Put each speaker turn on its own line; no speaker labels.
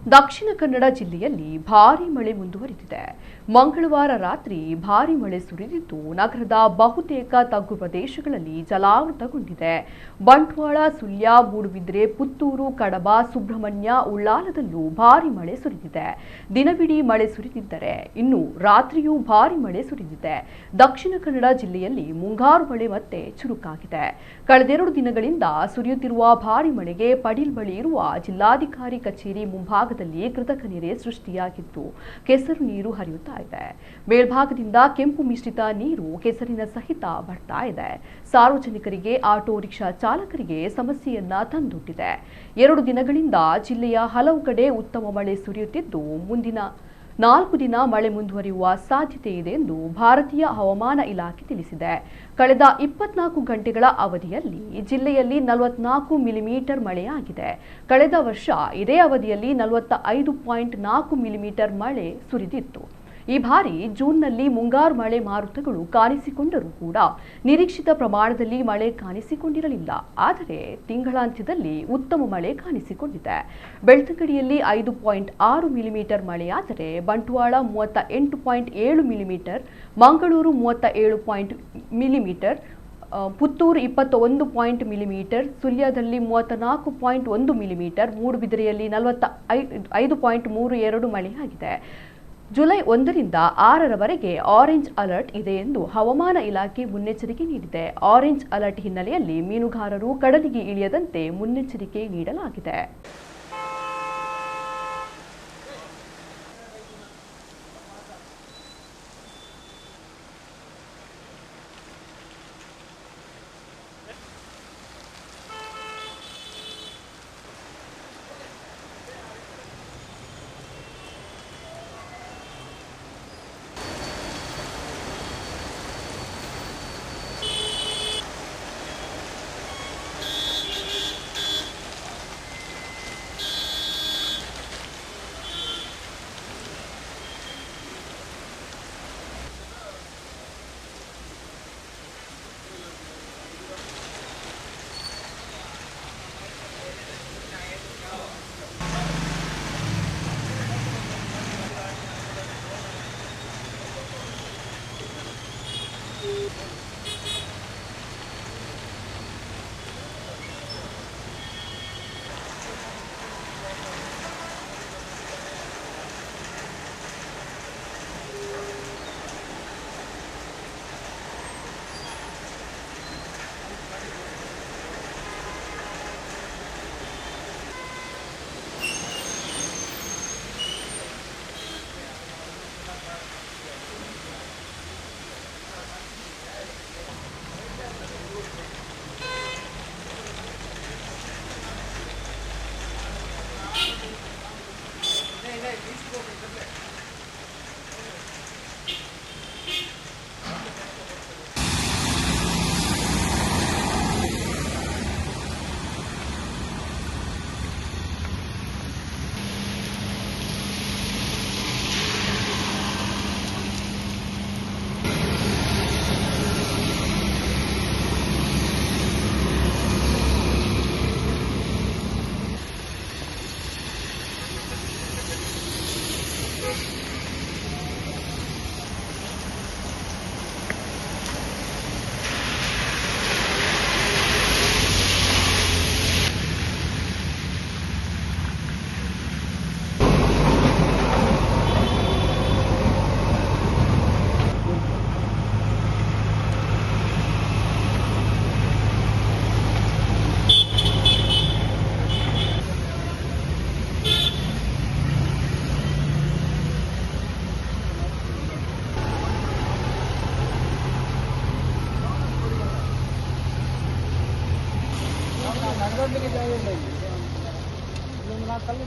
ದಕ್ಷಿಣ ಕನ್ನಡ ಜಿಲ್ಲೆಯಲ್ಲಿ ಭಾರೀ ಮಳೆ ಮುಂದುವರಿದಿದೆ. ಮಂಗಳವಾರ ರಾತ್ರಿ ಭಾರೀ ಮಳೆ ಸುರಿದಿದ್ದು ನಗರದ ಬಹುತೇಕ ತಗ್ಗು ಪ್ರದೇಶಗಳಲ್ಲಿ ಜಲಾವೃತಗೊಂಡಿದೆ. ಬಂಟ್ವಾಳ, ಸುಳ್ಯ, ಮೂಡುಬಿದಿರೆ, ಪುತ್ತೂರು, ಕಡಬ, ಸುಬ್ರಹ್ಮಣ್ಯ, ಉಳ್ಳಾಲದಲ್ಲೂ ಭಾರೀ ಮಳೆ ಸುರಿದಿದೆ. ದಿನವಿಡೀ ಮಳೆ ಸುರಿದಿದ್ದರೆ ಇನ್ನು ರಾತ್ರಿಯೂ ಭಾರೀ ಮಳೆ ಸುರಿದಿದೆ. ದಕ್ಷಿಣ ಕನ್ನಡ ಜಿಲ್ಲೆಯಲ್ಲಿ ಮುಂಗಾರು ಮಳೆ ಮತ್ತೆ ಚುರುಕಾಗಿದೆ. ಕಳೆದೆರಡು ದಿನಗಳಿಂದ ಸುರಿಯುತ್ತಿರುವ ಭಾರೀ ಮಳೆಗೆ ಪಡೀಲ್ ಬಳಿ ಇರುವ ಜಿಲ್ಲಾಧಿಕಾರಿ ಕಚೇರಿ ಮುಂಭಾಗದಲ್ಲಿ ಕೃತಕ ನೆರೆ ಸೃಷ್ಟಿಯಾಗಿದ್ದು ಕೆಸರು ನೀರು ಹರಿಯುತ್ತಾ ಇದೆ. ಮೇಲ್ಭಾಗದಿಂದ ಕೆಂಪು ಮಿಶ್ರಿತ ನೀರು ಕೆಸರಿನ ಸಹಿತ ಬರ್ತಾ ಇದೆ. ಸಾರ್ವಜನಿಕರಿಗೆ, ಆಟೋ ರಿಕ್ಷಾ ಚಾಲಕರಿಗೆ ಸಮಸ್ಯೆಯನ್ನ ತಂದೊಡ್ಡಿದೆ. 2 ದಿನಗಳಿಂದ ಜಿಲ್ಲೆಯ ಹಲವು ಕಡೆ ಉತ್ತಮ ಮಳೆ ಸುರಿಯುತ್ತಿದ್ದು ಮುಂದಿನ 4 ದಿನ ಮಳೆ ಮುಂದುವರಿಯುವ ಸಾಧ್ಯತೆ ಇದೆ ಎಂದು ಭಾರತೀಯ ಹವಾಮಾನ ಇಲಾಖೆ ತಿಳಿಸಿದೆ. ಕಳೆದ 24 ಗಂಟೆಗಳ ಅವಧಿಯಲ್ಲಿ ಜಿಲ್ಲೆಯಲ್ಲಿ 44 ಮಿಲಿಮೀಟರ್ ಮಳೆಯಾಗಿದೆ. ಕಳೆದ ವರ್ಷ ಇದೇ ಅವಧಿಯಲ್ಲಿ 45.4 ಮಿಲಿಮೀಟರ್ ಮಳೆ ಸುರಿದಿತ್ತು. ಈ ಬಾರಿ ಜೂನ್ನಲ್ಲಿ ಮುಂಗಾರು ಮಳೆ ಮಾರುತಗಳು ಕಾಣಿಸಿಕೊಂಡರೂ ಕೂಡ ನಿರೀಕ್ಷಿತ ಪ್ರಮಾಣದಲ್ಲಿ ಮಳೆ ಕಾಣಿಸಿಕೊಂಡಿರಲಿಲ್ಲ. ಆದರೆ ತಿಂಗಳಾಂತ್ಯದಲ್ಲಿ ಉತ್ತಮ ಮಳೆ ಕಾಣಿಸಿಕೊಂಡಿದೆ. ಬೆಳ್ತಂಗಡಿಯಲ್ಲಿ 5.6 ಮಿಲಿಮೀಟರ್ ಮಳೆಯಾದರೆ Bantwal 38.7 millimetre, Mangaluru 37 millimetre, Puttur 21 millimetre, ಸುಳ್ಯದಲ್ಲಿ 34.1 ಮಿಲಿಮೀಟರ್, ಮೂಡುಬಿದಿರೆಯಲ್ಲಿ 45.32 ಮಳೆಯಾಗಿದೆ. ಜುಲೈ 1 ರಿಂದ 6 ರವರೆಗೆ ಆರೆಂಜ್ ಅಲರ್ಟ್ ಇದೆ ಎಂದು ಹವಾಮಾನ ಇಲಾಖೆ ಮುನ್ನೆಚ್ಚರಿಕೆ ನೀಡಿದೆ. ಆರೆಂಜ್ ಅಲರ್ಟ್ ಹಿನ್ನೆಲೆಯಲ್ಲಿ ಮೀನುಗಾರರು ಕಡಲಿಗೆ ಇಳಿಯದಂತೆ ಮುನ್ನೆಚ್ಚರಿಕೆ ನೀಡಲಾಗಿದೆ.
कल